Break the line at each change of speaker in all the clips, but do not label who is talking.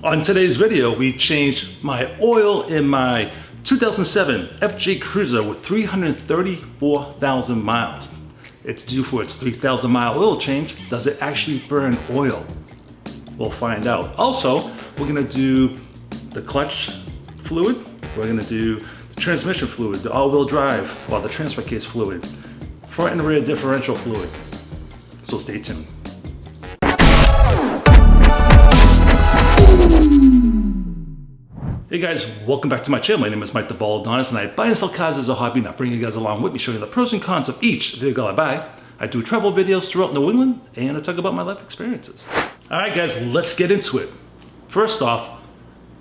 On today's video, we changed my oil in my 2007 FJ Cruiser with 334,000 miles. It's due for its 3,000 mile oil change. Does it actually burn oil? We'll find out. Also, we're gonna do the clutch fluid. We're gonna do the transmission fluid, the all-wheel drive, the transfer case fluid, front and rear differential fluid. So stay tuned. Hey guys, welcome back to my channel. My name is Mike the Baldadonis and I buy and sell cars as a hobby, and I bring you guys along with me, showing you the pros and cons of each vehicle I buy. I do travel videos throughout New England and I talk about my life experiences. All right guys, let's get into it. First off,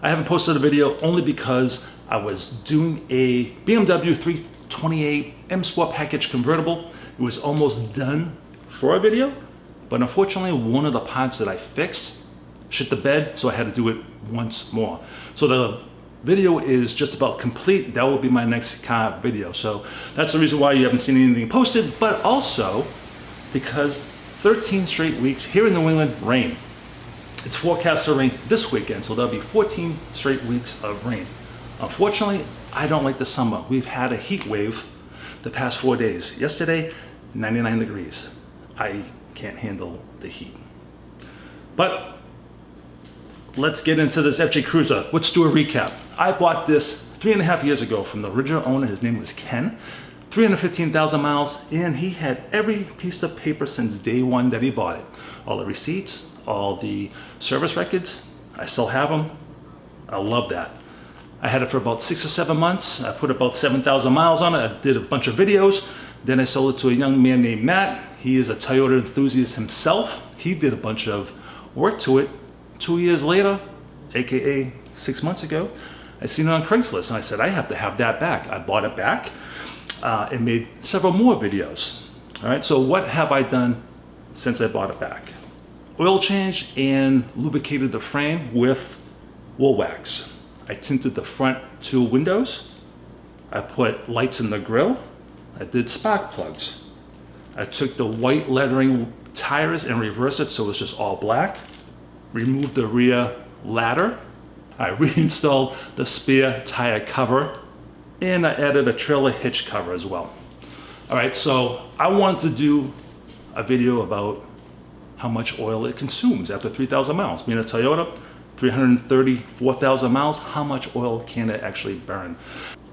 I haven't posted a video only because I was doing a BMW 328 M Sport package convertible. It was almost done for a video, but unfortunately one of the parts that I fixed shit the bed, so I had to do it once more. So the video is just about complete. That will be my next car video. So that's the reason why you haven't seen anything posted, but also because 13 straight weeks here in New England, rain. It's forecast to rain this weekend, so there'll be 14 straight weeks of rain. Unfortunately, I don't like the summer. We've had a heat wave the past 4 days. Yesterday, 99 degrees. I can't handle the heat. But let's get into this FJ Cruiser. Let's do a recap. I bought this 3.5 years ago from the original owner. His name was Ken. 315,000 miles, and he had every piece of paper since day one that he bought it. All the receipts, all the service records. I still have them. I love that. I had it for about 6 or 7 months. I put about 7,000 miles on it. I did a bunch of videos. Then I sold it to a young man named Matt. He is a Toyota enthusiast himself. He did a bunch of work to it. 2 years later, AKA 6 months ago, I seen it on Craigslist and I said, I have to have that back. I bought it back and made several more videos. All right, so what have I done since I bought it back? Oil change and lubricated the frame with wool wax. I tinted the front 2 windows. I put lights in the grille. I did spark plugs. I took the white lettering tires and reversed it so it's just all black. Removed the rear ladder. I reinstalled the spare tire cover, and I added a trailer hitch cover as well. All right, so I wanted to do a video about how much oil it consumes after 3,000 miles. Being a Toyota, 334,000 miles, how much oil can it actually burn?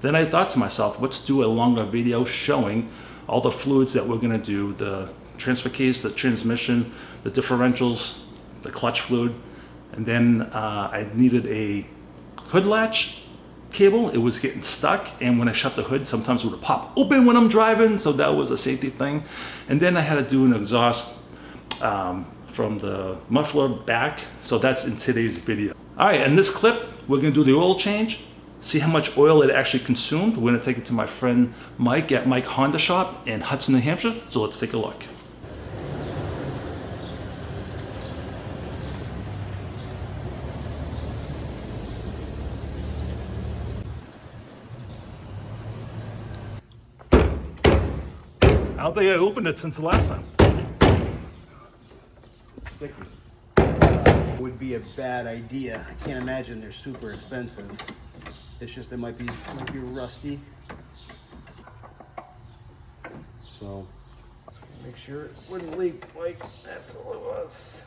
Then I thought to myself, let's do a longer video showing all the fluids that we're gonna do, the transfer case, the transmission, the differentials, the clutch fluid, and then I needed a hood latch cable. It was getting stuck, and when I shut the hood, sometimes it would pop open when I'm driving, so that was a safety thing. And then I had to do an exhaust from the muffler back, so that's in today's video. All right, in this clip, we're gonna do the oil change, see how much oil it actually consumed. We're gonna take it to my friend Mike at Mike Honda Shop in Hudson, New Hampshire, so let's take a look. I don't think I opened it since the last time.
It's sticky. Would be a bad idea. I can't imagine they're super expensive. It's just it might be rusty. So make sure it wouldn't leak. Like that's all it was.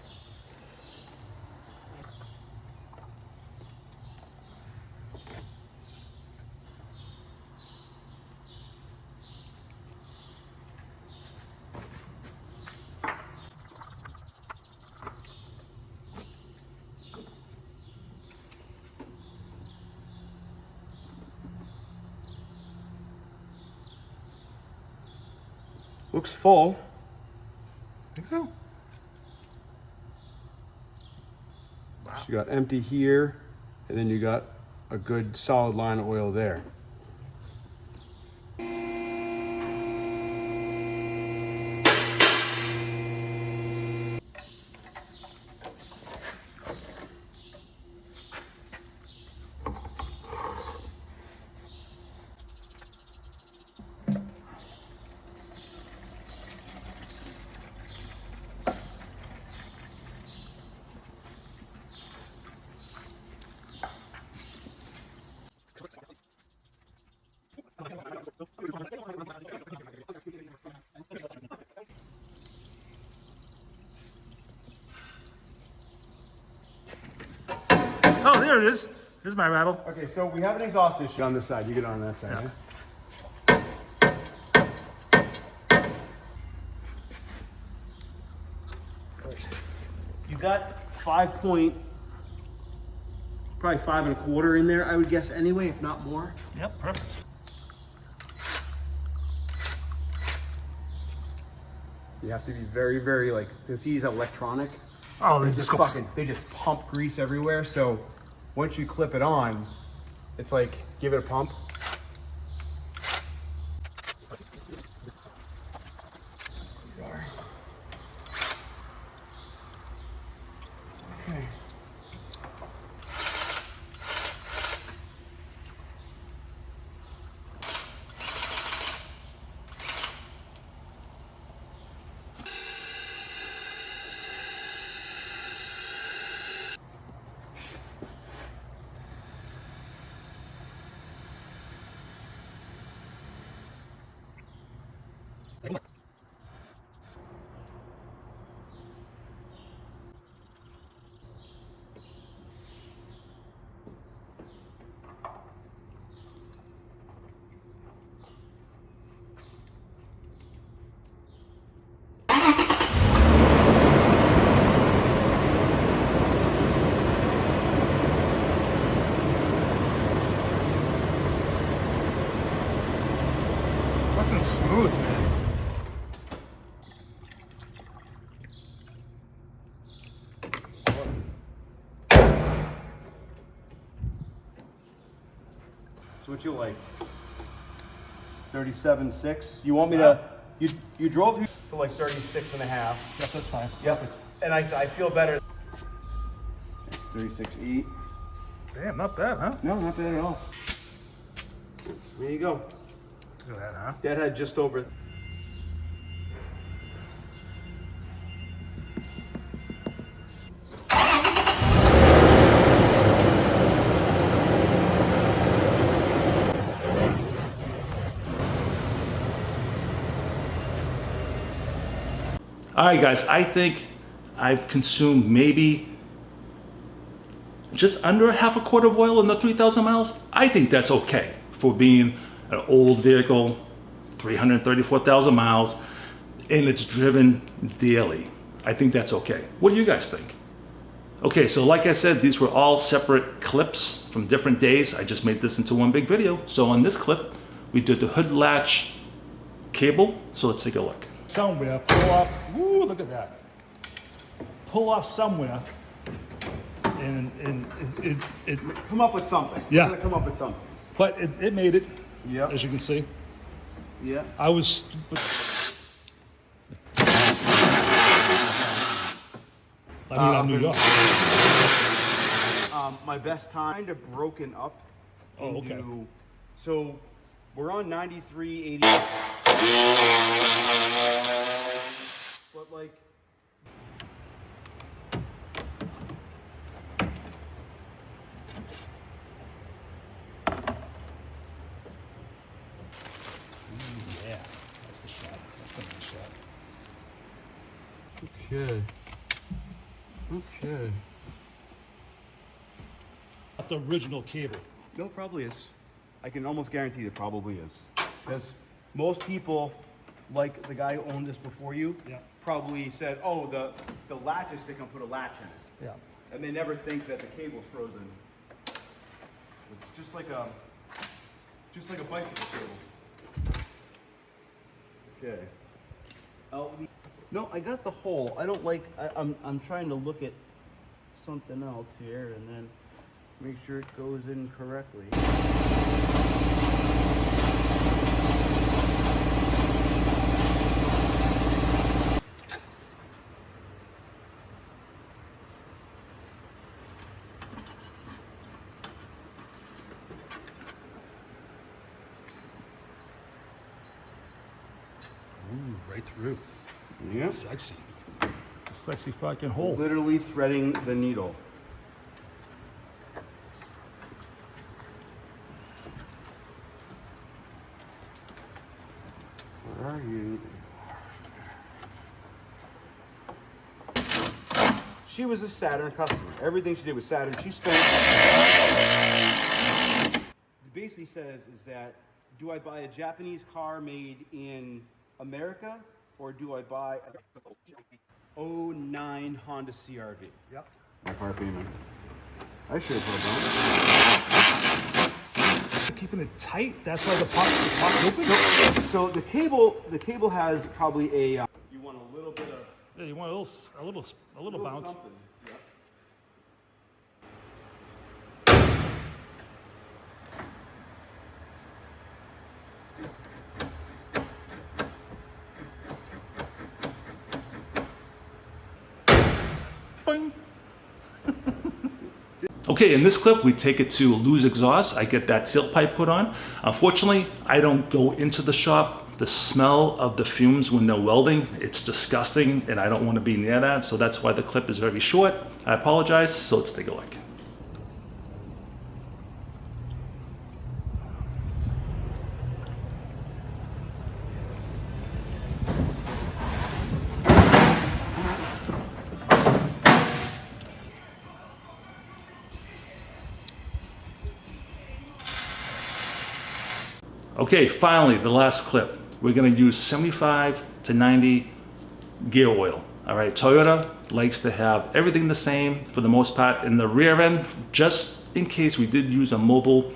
Looks full.
I think so.
Wow. So you got empty here, and then you got a good solid line of oil there.
Oh, there it is. Here's my rattle.
Okay, so we have an exhaust issue on this side. You get on that side.
Yeah.
You got 5 point, probably 5 1/4 in there, I would guess anyway, if not more.
Yep, perfect.
You have to be very, very like, because he's electronic.
Oh, they
Just fucking, they just pump grease everywhere. So once you clip it on, it's like, give it a pump. Okay.
Fucking smooth, man.
So what you like? 37.6. You want me to? You drove here to like 36 and a half.
Yep, that's fine.
Yep. And I feel better. It's 36.8.
Damn, not bad, huh?
No, not bad at all. There you go.
Look at that, huh?
That had just over.
All right, guys, I think I've consumed maybe just under 1/2 of oil in the 3,000 miles. I think that's okay for being an old vehicle, 334,000 miles, and it's driven daily. I think that's okay. What do you guys think? Okay, so like I said, these were all separate clips from different days. I just made this into one big video. So on this clip, we did the hood latch cable. So let's take a look. Somewhere, pull off, woo, look at that. Pull off somewhere, and it
Come up with something.
Yeah.
We're gonna come up with something.
but it made it,
Yeah.
as you can see.
Yeah.
I was, I'm New York.
My best time kind of broken up.
Oh, okay.
into- So we're on 93.80. But like.
Yeah, that's the shot. That's the shot.
Okay. Okay.
Not the original cable.
No, probably is. I can almost guarantee it probably is. Because most people, like the guy who owned this before you,
Yeah.
probably said, oh, the latch is thick, I'll put a latch in it.
Yeah.
And they never think that the cable's frozen. It's just like a bicycle cable. Okay. No, I got the hole. I don't like, I'm trying to look at something else here and then make sure it goes in correctly.
Ooh, right through.
Yeah.
Sexy. Sexy fucking hole.
Literally threading the needle. Where are you? She was a Saturn customer. Everything she did was Saturn. She spent. It basically says is that, do I buy a Japanese car made in America, or do I buy a 09 Honda CRV?
Yep.
My car payment. I should have put
Keeping it tight. That's why the pot's open.
So the cable has probably a. You want a little bit of.
Yeah, you want a little bounce.
Something. Yep.
Boing. Okay, in this clip, we take it to Lou's Exhaust. I get that tailpipe put on. Unfortunately, I don't go into the shop. The smell of the fumes when they're welding, it's disgusting, and I don't want to be near that, so that's why the clip is very short. I apologize, so let's take a look. Okay, finally, the last clip. We're gonna use 75 to 90 gear oil. All right, Toyota likes to have everything the same for the most part. In the rear end, just in case we did use a mobile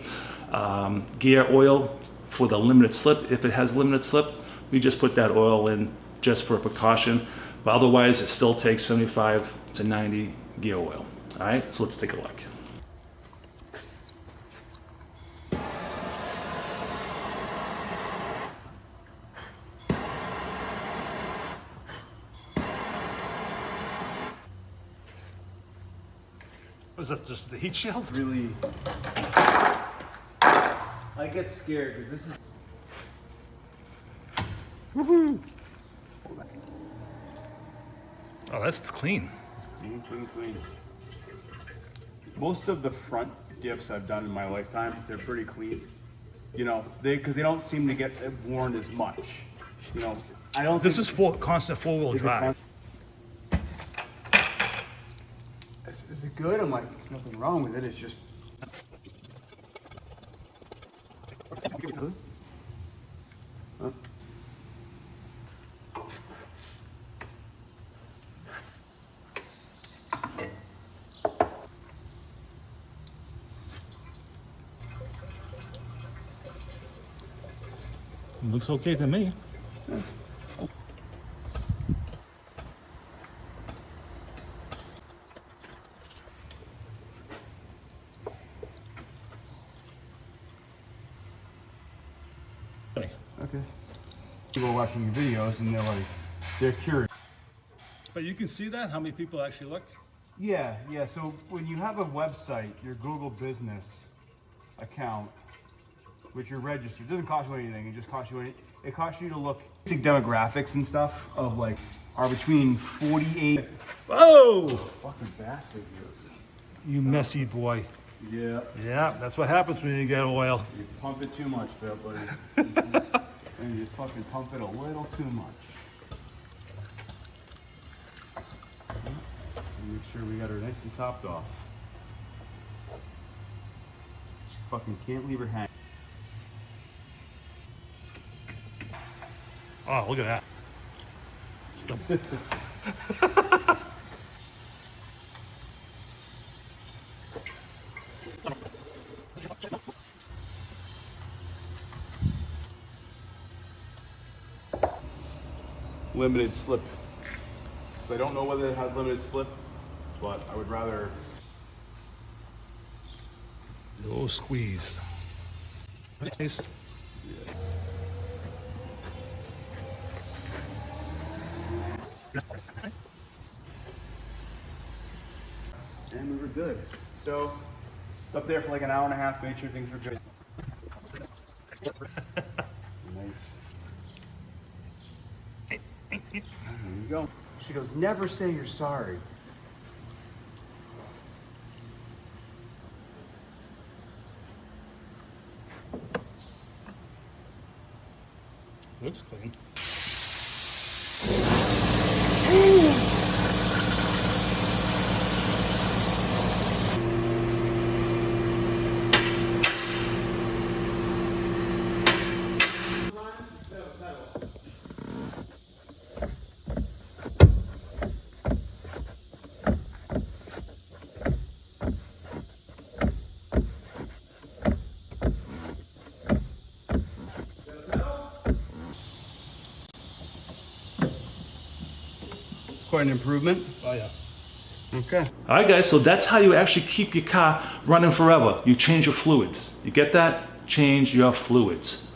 gear oil for the limited slip, if it has limited slip, we just put that oil in just for precaution. But otherwise, it still takes 75 to 90 gear oil. All right, so let's take a look.
Was that just the heat shield?
Really. I get scared because this is.
Woohoo! Oh, that's clean.
Clean. Most of the front diffs I've done in my lifetime, they're pretty clean. You know, because they don't seem to get worn as much. You know, I don't.
This is constant four-wheel drive.
Is it good? I'm like, there's nothing wrong with it. It's just. Huh?
Looks okay to me.
Okay. People are watching your videos and they're curious.
But you can see that, how many people actually looked?
Yeah. So when you have a website, your Google business account, which you're registered, it doesn't cost you anything. It just costs you it costs you to look basic demographics and stuff of like are between 48.
Whoa!
Fucking bastard,
You messy boy.
dude. Yeah.
Yeah, that's what happens when you get oil.
You pump it too much, there, buddy. And you just fucking pump it a little too much. Make sure we got her nice and topped off. She fucking can't leave her hang.
Oh, look at that. Still.
Limited slip. So I don't know whether it has limited slip, but I would rather.
No squeeze. Nice.
And we were good. So it's up there for like an hour and a half, made sure things were good. Nice. There you go. She goes, never say you're sorry.
Looks clean.
quite an improvement.
Oh yeah.
Okay.
All right, guys, so that's how you actually keep your car running forever. You change your fluids. You get that? Change your fluids.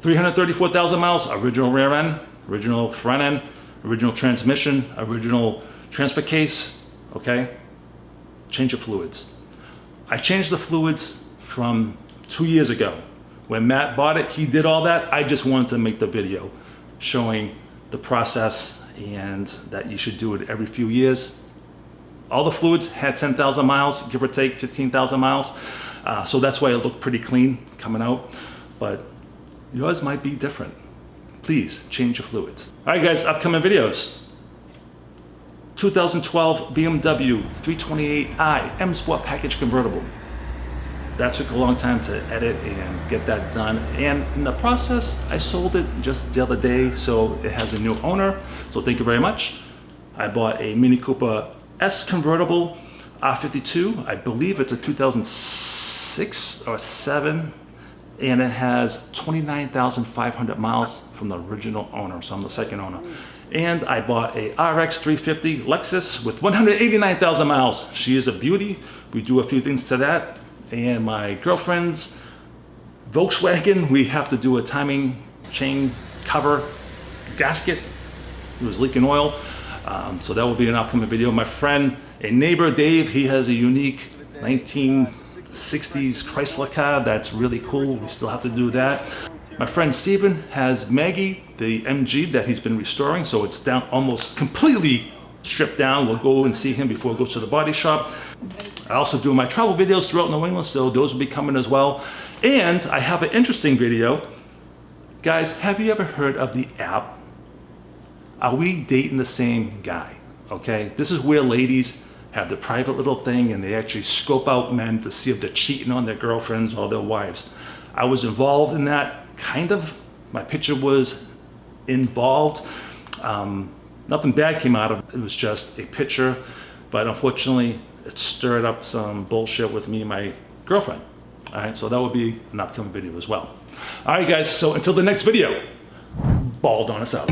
334,000 miles, original rear end, original front end, original transmission, original transfer case, okay? Change your fluids. I changed the fluids from 2 years ago. When Matt bought it, he did all that. I just wanted to make the video showing the process and that you should do it every few years. All the fluids had 10,000 miles, give or take 15,000 miles. So that's why it looked pretty clean coming out. But yours might be different. Please change your fluids. All right, guys, upcoming videos. 2012 BMW 328i M Sport Package Convertible. That took a long time to edit and get that done. And in the process, I sold it just the other day, so it has a new owner. So thank you very much. I bought a Mini Cooper S convertible R52. I believe it's a 2006 or 7, and it has 29,500 miles from the original owner, so I'm the second owner. And I bought a RX 350 Lexus with 189,000 miles. She is a beauty. We do a few things to that. And my girlfriend's Volkswagen, we have to do a timing chain cover gasket. It was leaking oil. So that will be an upcoming video. My friend, a neighbor, Dave, he has a unique 1960s Chrysler car that's really cool. We still have to do that. My friend Steven has Maggie, the MG that he's been restoring, so it's down almost completely stripped down. We'll go and see him before we go to the body shop. I also do my travel videos throughout New England, so those will be coming as well. And I have an interesting video. Guys, have you ever heard of the app? Are we dating the same guy? Okay, this is where ladies have the private little thing and they actually scope out men to see if they're cheating on their girlfriends or their wives. I was involved in that, kind of. My picture was involved. Nothing bad came out of it. It was just a picture, but unfortunately, it stirred up some bullshit with me and my girlfriend. All right, so that will be an upcoming video as well. All right, guys, so until the next video, Baldadonis out.